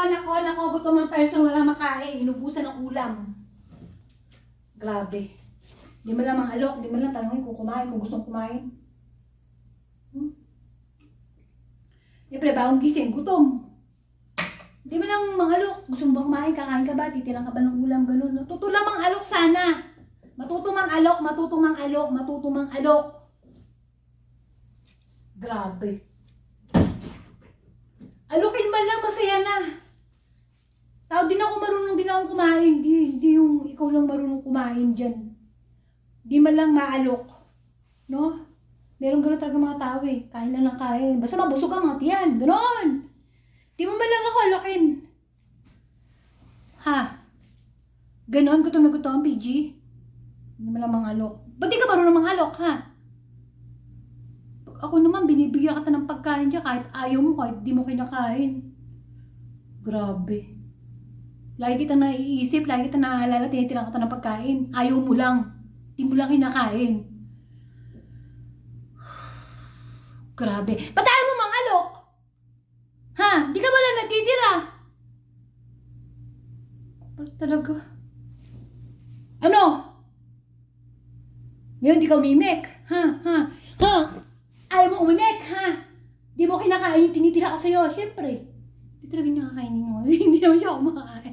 nako, gutom ang person, wala makain, inubusan ng ulam. Grabe. Di man lang mangalok, di man lang tanongin kung kumain, kung gustong kumain. Siyempre, bagong gising, gutom. Di man lang mangalok, gusto mo ba kumain, kakain ka ba, titirang ka ba ng ulam, ganun. Matuto lang mangalok sana. Matuto mangalok, matuto mangalok, matuto mangalok. Grabe. Alokin man lang, masaya na. Tao din ako marunong din akong kumain. Hindi yung ikaw lang marunong kumain dyan. Di man lang maalok. No? Meron gano'n talaga mga tao eh. Kain lang ng kain. Basta mabusog ang mga tiyan. Gano'n. Di mo man lang ako alokin. Ha? Gano'n? Gutom na gutom, PG? Hindi man lang mangalok. Ba't di ka marunong mangalok, ha? Ako naman, binibigyan ka ng pagkain dyan kahit ayaw mo, kahit di mo kinakain. Grabe. Lagi kita naiisip, lagi kita naaalala, tinitirang ka ng pagkain. Ayaw mo lang. Di mo lang kinakain. Grabe. Ba't ayaw mo mangalok? Ha? Di ka ba lang nagtitira? Ba't talaga? Ano? Ngayon di ka umimik? Ha? Ayaw mo umimik, ha? Di mo kinakain yung tinitira ka sa'yo. Siyempre, di talaga niya kakainin mo. Hindi naman siya kumakain.